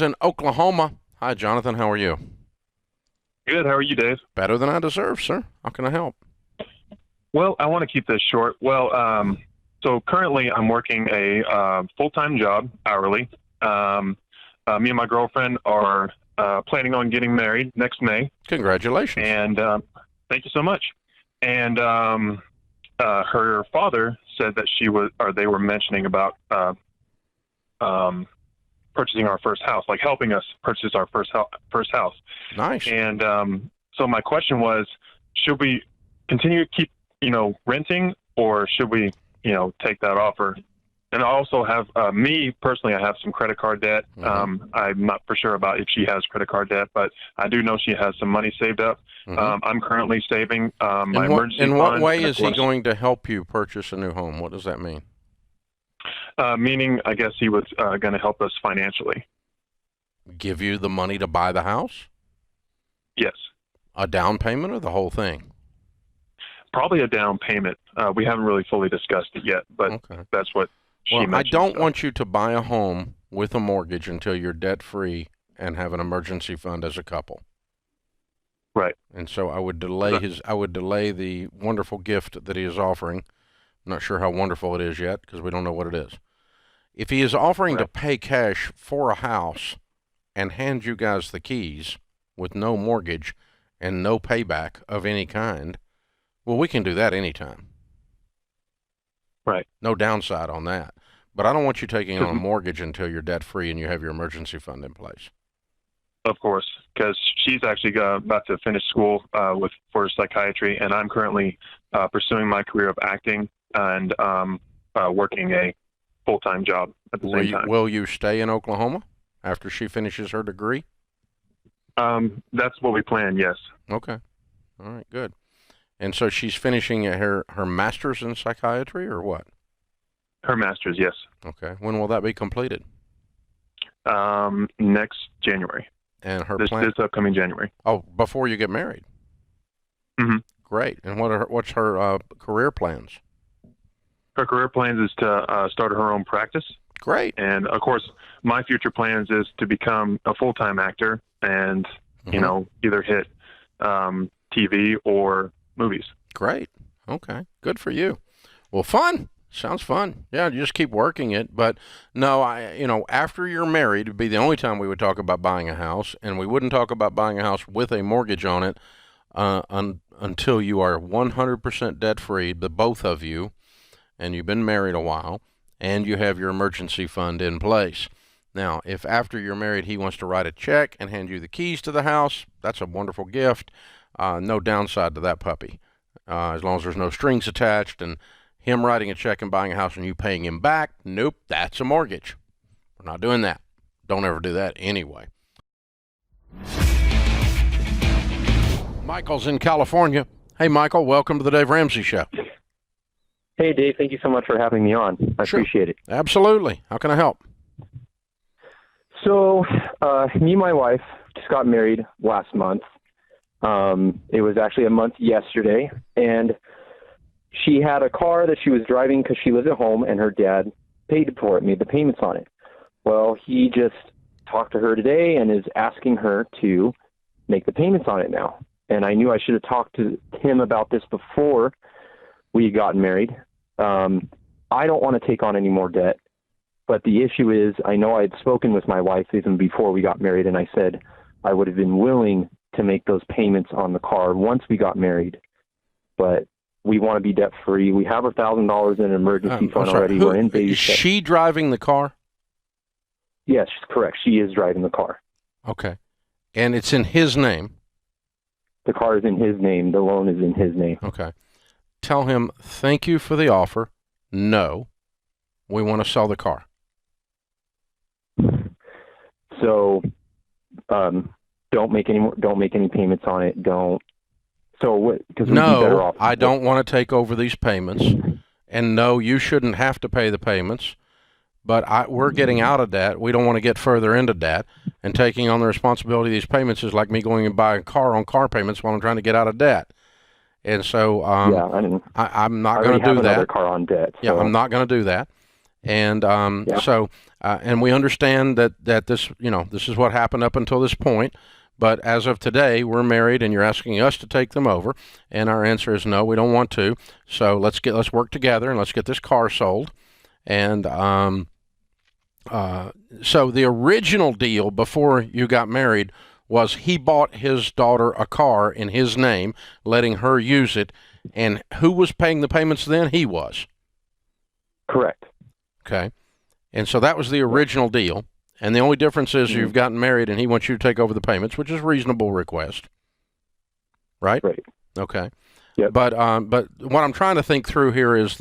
In Oklahoma. Hi, Jonathan. How are you? Good. How are you, Dave? Better than I deserve, sir. How can I help? Well, I want to keep this short. So currently I'm working a full-time job hourly. Me and my girlfriend are planning on getting married next May, Congratulations. and thank you so much. And her father said that they were mentioning about um, purchasing our first house, like helping us purchase our first house. Nice. And so my question was, should we continue to keep, renting, or should we, take that offer? And I also have, me personally, I have some credit card debt. I'm not for sure about if she has credit card debt, but I do know she has some money saved up. I'm currently saving my emergency fund. In what way is he going to help you purchase a new home? What does that mean? Meaning, I guess he was going to help us financially. Give you the money to buy the house? Yes. A down payment or the whole thing? Probably a down payment. We haven't really fully discussed it yet, but that's what she mentioned. I don't want you to buy a home with a mortgage until you're debt-free and have an emergency fund as a couple. Right. And so I would delay the wonderful gift that he is offering. I'm not sure how wonderful it is yet because we don't know what it is. If he is offering to pay cash for a house and hand you guys the keys with no mortgage and no payback of any kind, well, we can do that anytime. Right. No downside on that. But I don't want you taking on a mortgage until you're debt-free and you have your emergency fund in place. Of course, because she's actually about to finish school for psychiatry, and I'm currently pursuing my career of acting and working a full-time job at the same time. Will you stay in Oklahoma after she finishes her degree? That's what we plan, yes. Okay. All right, good. And so she's finishing her master's in psychiatry or what? Her master's, yes. Okay. When will that be completed? Next January. And this upcoming January. Oh, before you get married? Mm-hmm. Great. And what's her career plans? Her career plans is to start her own practice. Great. And, of course, my future plans is to become a full-time actor and, either hit TV or movies. Great. Okay. Good for you. Well, fun. Sounds fun. Yeah, you just keep working it. But no, after you're married, it'd be the only time we would talk about buying a house, and we wouldn't talk about buying a house with a mortgage on it until you are 100% debt-free, the both of you, and you've been married a while, and you have your emergency fund in place. Now, if after you're married he wants to write a check and hand you the keys to the house, that's a wonderful gift. No downside to that puppy, as long as there's no strings attached. And him writing a check and buying a house and you paying him back, nope, that's a mortgage. We're not doing that. Don't ever do that anyway. Michael's in California. Hey, Michael, welcome to the Dave Ramsey Show. Hey, Dave, thank you so much for having me on. I appreciate it. Absolutely. How can I help? So, me and my wife just got married last month. It was actually a month yesterday, and she had a car that she was driving because she lives at home, and her dad paid for it, made the payments on it. Well, he just talked to her today and is asking her to make the payments on it now. And I knew I should have talked to him about this before we got married. I don't want to take on any more debt, but the issue is I know I had spoken with my wife even before we got married, and I said I would have been willing to make those payments on the car once we got married, but we want to be debt free. We have $1,000 in an emergency fund already. We're in baby steps. Is she driving the car? Yes, correct. She is driving the car. Okay. And it's in his name? The car is in his name. The loan is in his name. Okay. Tell him, thank you for the offer. No, we want to sell the car. So, don't make any payments on it. Don't. So what? Because we'd be better off. I don't want to take over these payments, and no, you shouldn't have to pay the payments. But we're getting out of debt. We don't want to get further into debt, and taking on the responsibility of these payments is like me going and buying a car on car payments while I'm trying to get out of debt. And so, I'm not going to do that. Another car on debt. So. Yeah, I'm not going to do that. And so And we understand that this, this is what happened up until this point. But as of today, we're married, and you're asking us to take them over, and our answer is no, we don't want to. So let's work together and let's get this car sold. And so the original deal before you got married was he bought his daughter a car in his name, letting her use it. And who was paying the payments then? He was. Correct. Okay. And so that was the original deal. And the only difference is you've gotten married and he wants you to take over the payments, which is a reasonable request. Right? Right. Okay. Yep. But what I'm trying to think through here is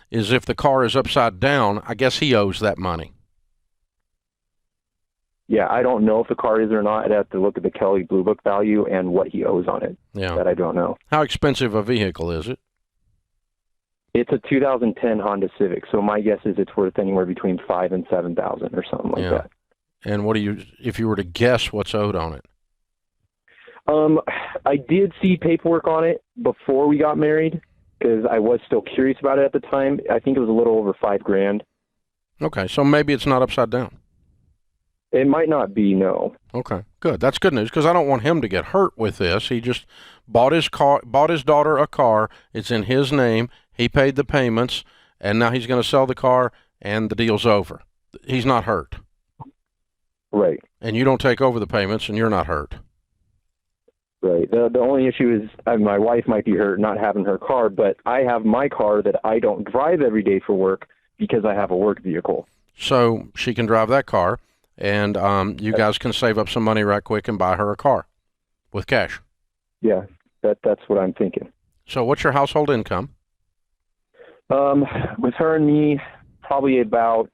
if the car is upside down, I guess he owes that money. Yeah, I don't know if the car is or not. I'd have to look at the Kelly Blue Book value and what he owes on it. Yeah. That I don't know. How expensive a vehicle is it? It's a 2010 Honda Civic, so my guess is it's worth anywhere between $5,000 and $7,000 or something like that. And if you were to guess what's owed on it? I did see paperwork on it before we got married because I was still curious about it at the time. I think it was a little over $5,000. Okay, so maybe it's not upside down. It might not be, no. Okay, good. That's good news because I don't want him to get hurt with this. He just bought his daughter a car. It's in his name. He paid the payments, and now he's going to sell the car, and the deal's over. He's not hurt. Right. And you don't take over the payments, and you're not hurt. Right. The only issue is my wife might be hurt not having her car, but I have my car that I don't drive every day for work because I have a work vehicle. So she can drive that car, and you guys can save up some money right quick and buy her a car with cash. Yeah, that's what I'm thinking. So what's your household income? With her and me, probably about,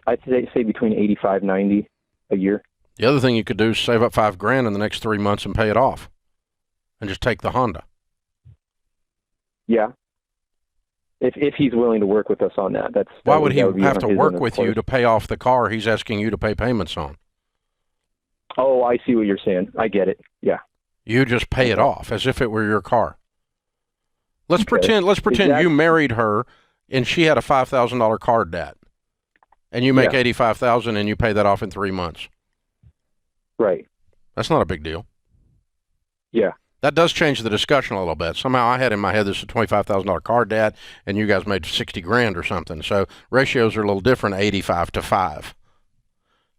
I'd say between 85, 90 a year. The other thing you could do is save up $5,000 in the next 3 months and pay it off, and just take the Honda. Yeah. If he's willing to work with us on that, why would he have to work with you to pay off the car he's asking you to pay payments on? Oh, I see what you're saying. I get it. Yeah. You just pay it off as if it were your car. Let's pretend Exactly. you married her and she had a $5,000 car debt, and you make $85,000 and you pay that off in 3 months. Right. That's not a big deal. Yeah. That does change the discussion a little bit. Somehow I had in my head this is a $25,000 car debt, and you guys made $60,000 or something. So ratios are a little different, 85 to 5.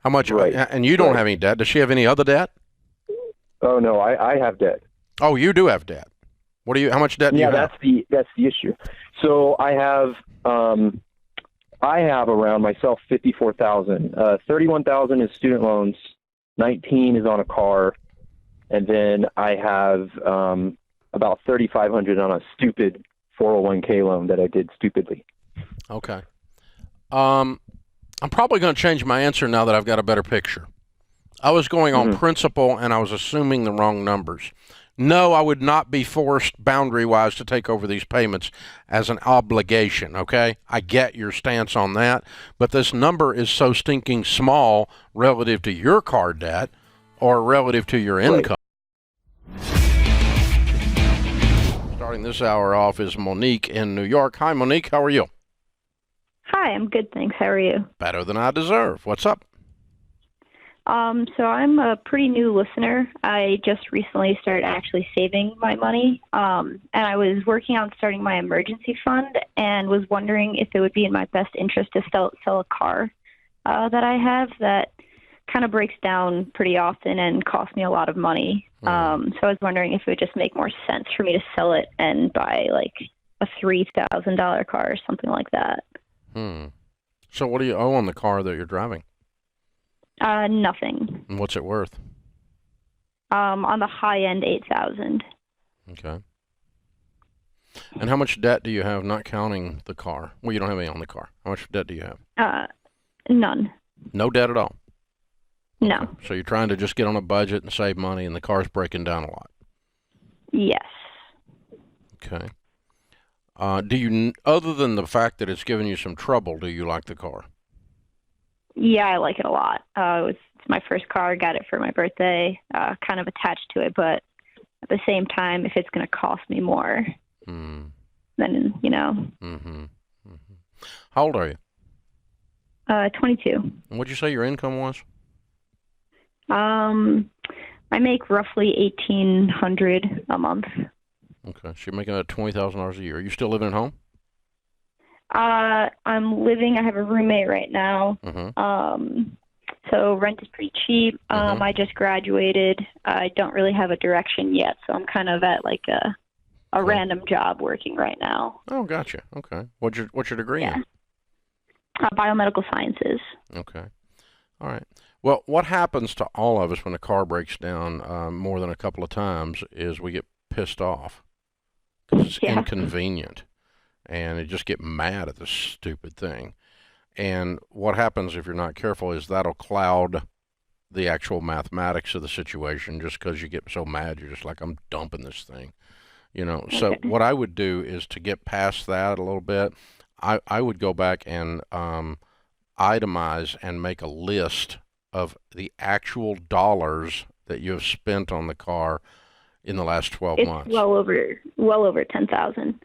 How much? Right. And you don't have any debt. Does she have any other debt? Oh no, I have debt. Oh, you do have debt. How much debt do you have? Yeah, that's the issue. So I have around myself 54,000. 31,000 is student loans. 19 is on a car. And then I have about 3,500 on a stupid 401k loan that I did stupidly. Okay. I'm probably going to change my answer now that I've got a better picture. I was going on principle, and I was assuming the wrong numbers. No, I would not be forced boundary-wise to take over these payments as an obligation, okay? I get your stance on that, but this number is so stinking small relative to your car debt or relative to your income. Starting this hour off is Monique in New York. Hi, Monique. How are you? Hi, I'm good, thanks. How are you? Better than I deserve. What's up? So I'm a pretty new listener. I just recently started actually saving my money, and I was working on starting my emergency fund and was wondering if it would be in my best interest to sell a car that I have that kind of breaks down pretty often and costs me a lot of money. So I was wondering if it would just make more sense for me to sell it and buy like a $3,000 car or something like that. So what do you owe on the car that you're driving? Nothing. And what's it worth? On the high end, $8,000. Okay. And how much debt do you have, not counting the car? Well, you don't have any on the car. How much debt do you have? None. No debt at all? No. Okay. So you're trying to just get on a budget and save money, and the car's breaking down a lot. Yes. Okay. Do you, other than the fact that it's given you some trouble, do you like the car? Yeah, I like it a lot. It's my first car. Got it for my birthday. Kind of attached to it, but at the same time, if it's going to cost me more, then, you know. How old are you? 22. And what'd you say your income was? I make roughly 1,800 a month. Okay, so you're making about $20,000 a year. Are you still living at home? I have a roommate right now. So rent is pretty cheap. I just graduated. I don't really have a direction yet, so I'm kind of at like a random job working right now. Oh, gotcha. Okay. What's your degree in? Biomedical sciences. Okay. All right. Well, what happens to all of us when a car breaks down more than a couple of times is we get pissed off because it's inconvenient, and you just get mad at this stupid thing. And what happens if you're not careful is that'll cloud the actual mathematics of the situation just because you get so mad. You're just like, I'm dumping this thing. So what I would do is to get past that a little bit, I would go back and itemize and make a list of the actual dollars that you have spent on the car in the last 12 months. It's well over 10,000.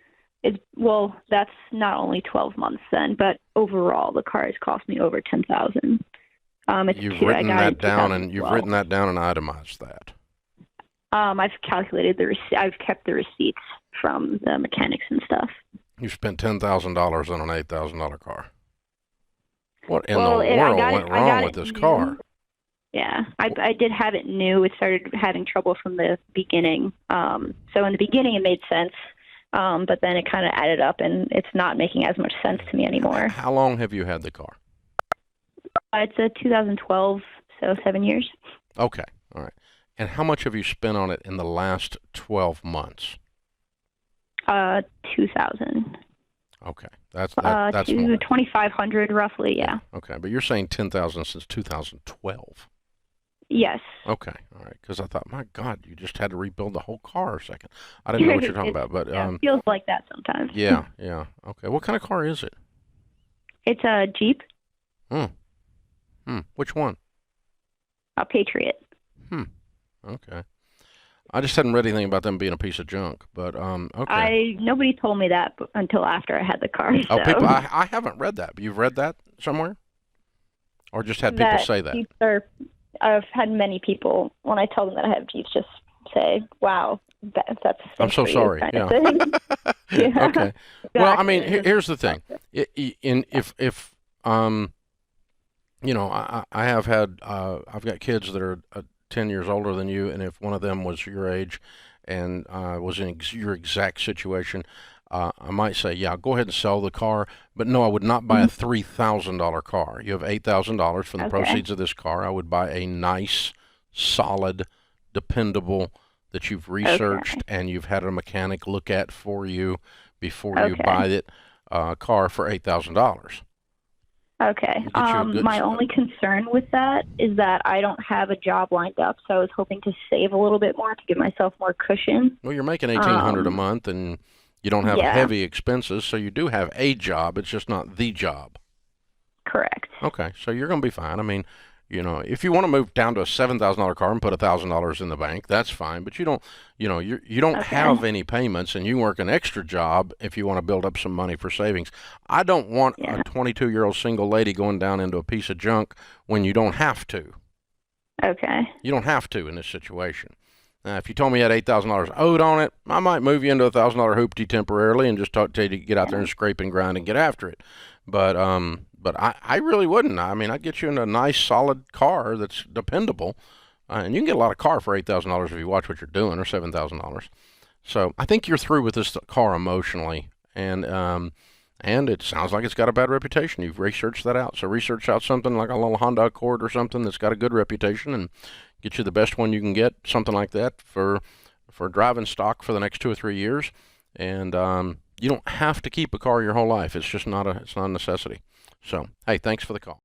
That's not only 12 months then, but overall the car has cost me over 10,000. You've written that down and itemized that. I've calculated I've kept the receipts from the mechanics and stuff. You spent $10,000 on an $8,000 car. What in the world went wrong with this car? Yeah, I did have it new. It started having trouble from the beginning. So in the beginning it made sense, but then it kind of added up, and it's not making as much sense to me anymore. How long have you had the car? It's a 2012, so 7 years. Okay, all right. And how much have you spent on it in the last 12 months? 2,000. Okay, that's more. 2,500 roughly, yeah. Okay, but you're saying 10,000 since 2012. Yes. Okay, all right. Because I thought, my God, you just had to rebuild the whole car a second. I didn't know what you're talking about, but it feels like that sometimes. Yeah. Okay, what kind of car is it? It's a Jeep. Which one? A Patriot. Okay. I just hadn't read anything about them being a piece of junk, but okay. Nobody told me that until after I had the car. Oh, so. people, I haven't read that. You've read that somewhere, or just had people say that? I've had many people when I tell them that I have Jeeps just say, "Wow, that's." I'm so sorry. Yeah. Yeah. Okay. Exactly. Well, I mean, here's the thing. I have had I've got kids that are 10 years older than you, and if one of them was your age and was in your exact situation, I might say, yeah, go ahead and sell the car. But no, I would not buy a $3,000 car. You have $8,000 from the proceeds of this car. I would buy a nice, solid, dependable that you've researched and you've had a mechanic look at for you before you buy it car for $8,000. Okay. My only concern with that is that I don't have a job lined up, so I was hoping to save a little bit more to give myself more cushion. Well, you're making $1,800 a month, and you don't have heavy expenses, so you do have a job. It's just not the job. Correct. Okay, so you're going to be fine. I mean, if you want to move down to a $7,000 car and put $1,000 in the bank, that's fine. But you don't, you don't have any payments, and you work an extra job if you want to build up some money for savings. I don't want a 22-year-old single lady going down into a piece of junk when you don't have to. Okay. You don't have to in this situation. If you told me you had $8,000 owed on it, I might move you into a $1,000 hoopty temporarily and just tell you to get out there and scrape and grind and get after it. But I really wouldn't. I mean, I'd get you in a nice, solid car that's dependable, and you can get a lot of car for $8,000 if you watch what you're doing, or $7,000. So I think you're through with this car emotionally, and it sounds like it's got a bad reputation. You've researched that out. So research out something like a little Honda Accord or something that's got a good reputation, and get you the best one you can get, something like that for driving stock for the next 2 or 3 years. And you don't have to keep a car your whole life. It's just not a necessity. So, hey, thanks for the call.